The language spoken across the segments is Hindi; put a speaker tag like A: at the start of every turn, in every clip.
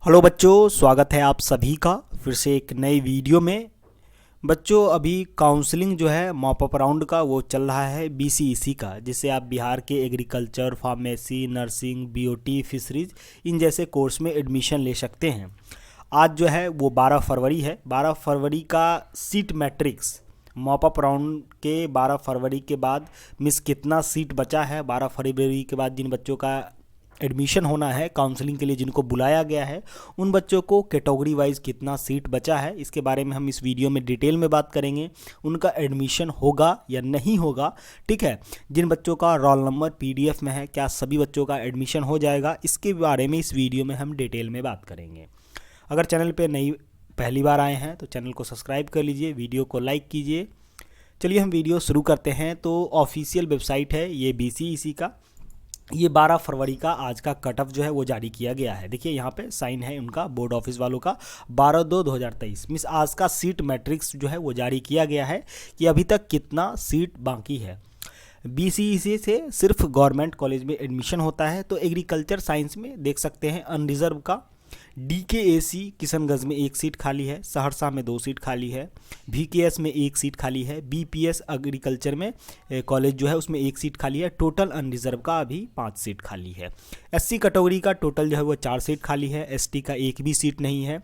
A: हेलो बच्चों, स्वागत है आप सभी का फिर से एक नई वीडियो में। बच्चों अभी काउंसलिंग जो है मॉप अप राउंड का वो चल रहा है बीसीईसी का, जिससे आप बिहार के agriculture, pharmacy, nursing, BOT, fisheries इन जैसे कोर्स में एडमिशन ले सकते हैं। आज जो है वो 12 फरवरी है। 12 फरवरी का seat matrix mop up round के 12 फरवरी के बाद मिस कितना सीट बचा है, 12 फरवरी के बाद जिन बच्चों का एडमिशन होना है काउंसलिंग के लिए, जिनको बुलाया गया है, उन बच्चों को कैटेगरी वाइज कितना सीट बचा है, इसके बारे में हम इस वीडियो में डिटेल में बात करेंगे। उनका एडमिशन होगा या नहीं होगा, ठीक है। जिन बच्चों का रोल नंबर पीडीएफ में है, क्या सभी बच्चों का एडमिशन हो जाएगा, इसके बारे में इस वीडियो में हम डिटेल में बात करेंगे। अगर चैनल पर पहली बार आए हैं तो चैनल को सब्सक्राइब कर लीजिए, वीडियो को लाइक कीजिए। चलिए हम वीडियो शुरू करते हैं। तो ऑफिशियल वेबसाइट है ये बीसीईसी का। ये 12 फरवरी का आज का कट ऑफ जो है वो जारी किया गया है। देखिए यहाँ पे साइन है उनका, बोर्ड ऑफिस वालों का, 12/2/2023। मीन्स आज का सीट मैट्रिक्स जो है वो जारी किया गया है कि अभी तक कितना सीट बाकी है। बीसीईसी से सिर्फ गवर्नमेंट कॉलेज में एडमिशन होता है। तो एग्रीकल्चर साइंस में देख सकते हैं अनरिजर्व का डीकेएसी किशनगंज में 1 सीट खाली है, सहरसा में 2 सीट खाली है, वीकेएस में 1 सीट खाली है, बीपीएस एग्रीकल्चर में कॉलेज जो है उसमें 1 सीट खाली है। टोटल अनरिजर्व का अभी 5 सीट खाली है। एससी कैटेगरी का टोटल जो है वो 4 सीट खाली है, एसटी का 1 भी सीट नहीं है,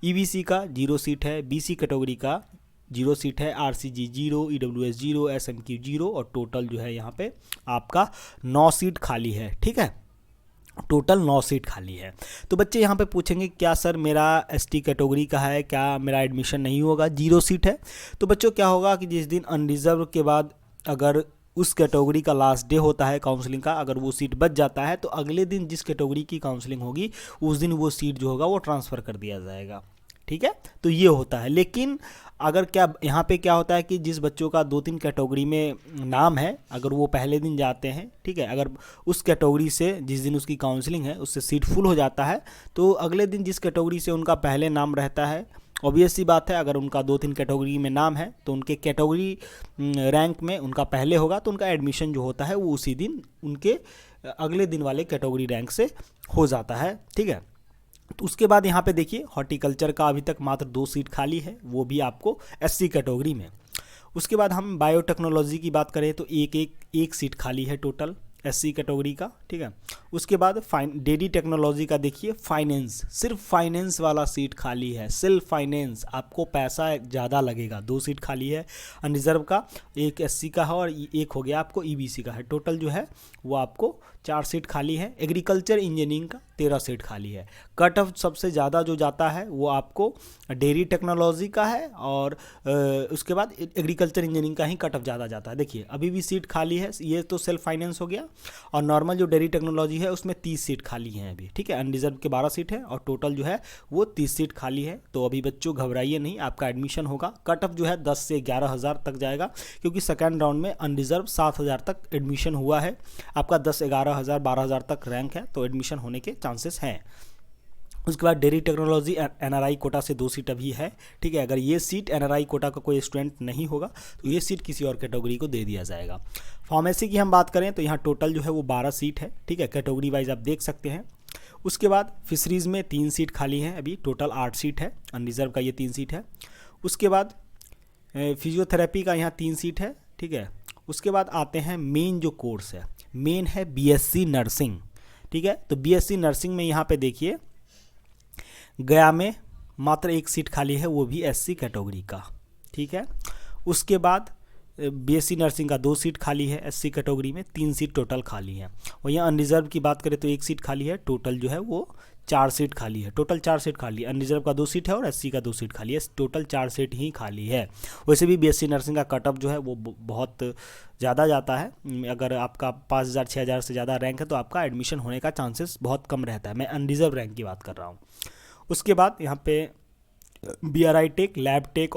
A: ईबीसी का 0 सीट है, बीसी कैटेगरी का 0 सीट है, आरसीजी 0, ईडब्ल्यूएस 0, एसएमक्यू 0 और टोटल जो है यहाँ पे आपका 9 सीट खाली है। ठीक है, टोटल 9 सीट खाली है। तो बच्चे यहाँ पे पूछेंगे क्या सर मेरा एसटी कैटेगरी का है, क्या मेरा एडमिशन नहीं होगा, 0 सीट है। तो बच्चों क्या होगा कि जिस दिन अनरिजर्व के बाद अगर उस कैटेगरी का लास्ट डे होता है काउंसलिंग का, अगर वो सीट बच जाता है तो अगले दिन जिस कैटेगरी की काउंसलिंग होगी उस दिन वो सीट जो होगा वो ट्रांसफ़र कर दिया जाएगा। ठीक है, तो ये होता है। लेकिन अगर क्या यहाँ पे क्या होता है कि जिस बच्चों का 2-3 कैटेगरी में नाम है, अगर वो पहले दिन जाते हैं, ठीक है, अगर उस कैटेगरी से जिस दिन उसकी काउंसलिंग है उससे सीट फुल हो जाता है तो अगले दिन जिस कैटेगरी से उनका पहले नाम रहता है, ऑब्वियस सी बात है अगर उनका 2-3 कैटेगरी में नाम है तो उनके कैटेगरी रैंक में उनका पहले होगा तो उनका एडमिशन जो होता है वो उसी दिन उनके अगले दिन वाले कैटेगरी रैंक से हो जाता है। ठीक है, तो उसके बाद यहाँ पे देखिए हॉर्टिकल्चर का अभी तक मात्र 2 सीट खाली है, वो भी आपको एससी कैटेगरी में। उसके बाद हम बायोटेक्नोलॉजी की बात करें तो एक सीट खाली है टोटल एससी कैटेगरी का। ठीक है, उसके बाद डेडी टेक्नोलॉजी का देखिए फाइनेंस, सिर्फ फाइनेंस वाला सीट खाली है, सेल्फ फाइनेंस, आपको पैसा ज़्यादा लगेगा, 2 सीट खाली है अनरिजर्व का, एक एससी का है और एक हो गया आपको ईबीसी का है। टोटल जो है वो आपको 4 सीट खाली है। एग्रीकल्चर इंजीनियरिंग का 13 सीट खाली है। कट ऑफ सबसे ज़्यादा जो जाता है वो आपको डेयरी टेक्नोलॉजी का है और उसके बाद एग्रीकल्चर इंजीनियरिंग का ही कट ऑफ ज़्यादा जाता है। देखिए अभी भी सीट खाली है, ये तो सेल्फ फाइनेंस हो गया और नॉर्मल जो डेयरी टेक्नोलॉजी है उसमें 30 सीट खाली हैं अभी। ठीक है, अनरिजर्व के 12 सीट है और टोटल जो है वो 30 सीट खाली है। तो अभी बच्चों घबराइए नहीं, आपका एडमिशन होगा। कट ऑफ जो है 10 से 11,000 तक जाएगा क्योंकि सेकेंड राउंड में अनरिजर्व 7,000 तक एडमिशन हुआ है, आपका 10-11,000 12,000 तक रैंक है तो एडमिशन होने के चांसेस हैं। उसके बाद डेयरी टेक्नोलॉजी एनआरआई कोटा से 2 सीट अभी है। ठीक है, अगर ये सीट एनआरआई कोटा का कोई स्टूडेंट नहीं होगा तो ये सीट किसी और कैटेगरी को दे दिया जाएगा। फार्मेसी की हम बात करें तो यहाँ टोटल जो है वो 12 सीट है। ठीक है, कैटेगरी वाइज आप देख सकते हैं। उसके बाद फिशरीज़ में 3 सीट खाली हैं अभी, टोटल 8 सीट है, अनरिजर्व का ये 3 सीट है। उसके बाद फिजियोथेरेपी का यहाँ 3 सीट है। ठीक है, उसके बाद आते हैं मेन जो कोर्स है, मेन है बीएससी नर्सिंग। ठीक है, तो बीएससी नर्सिंग में यहाँ पे देखिए गया में मात्र 1 सीट खाली है, वो भी एससी कैटेगरी का। ठीक है, उसके बाद बीएससी नर्सिंग का 2 सीट खाली है एससी कैटेगरी में, 3 सीट टोटल खाली है। और यहाँ अनरिजर्व की बात करें तो 1 सीट खाली है, टोटल जो है वो 4 सीट खाली है। टोटल 4 सीट खाली है, अनरिजर्व का 2 सीट है और एससी का 2 सीट खाली है, टोटल 4 सीट ही खाली है। वैसे भी बीएससी नर्सिंग का कट ऑफ जो है वो बहुत ज़्यादा जाता है, अगर आपका 5,000-6,000 से ज़्यादा रैंक है तो आपका एडमिशन होने का चांसेस बहुत कम रहता है। मैं अनरिजर्व रैंक की बात कर रहा हूँ। उसके बाद यहाँ पे बीआरआई टेक, लैब टेक,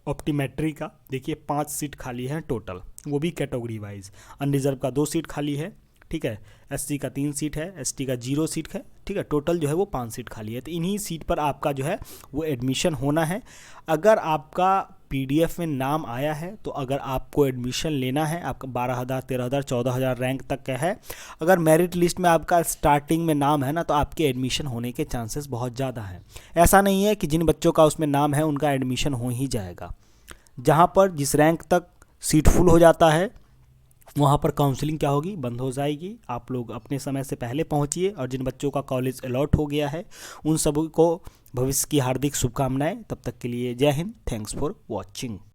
A: ऑप्टीमेट्री का देखिए 5 सीट खाली हैं टोटल, वो भी कैटेगरी वाइज। अनरिजर्व का 2 सीट खाली है, ठीक है। SC का 3 सीट है, ST का 0 सीट है, ठीक है। टोटल जो है वो 5 सीट खाली है। तो इन्हीं सीट पर आपका जो है वो एडमिशन होना है। अगर आपका PDF में नाम आया है तो अगर आपको एडमिशन लेना है, आपका 12,000, 13,000, 14,000 रैंक तक का है, अगर मेरिट लिस्ट में आपका स्टार्टिंग में नाम है ना, तो आपके एडमिशन होने के चांसेस बहुत ज़्यादा हैं। ऐसा नहीं है कि जिन बच्चों का उसमें नाम है उनका एडमिशन हो ही जाएगा। जहाँ पर जिस रैंक तक सीट फुल हो जाता है वहाँ पर काउंसलिंग क्या होगी, बंद हो जाएगी। आप लोग अपने समय से पहले पहुँचिए, और जिन बच्चों का कॉलेज अलॉट हो गया है उन सब को भविष्य की हार्दिक शुभकामनाएं। तब तक के लिए जय हिंद, थैंक्स फॉर वॉचिंग।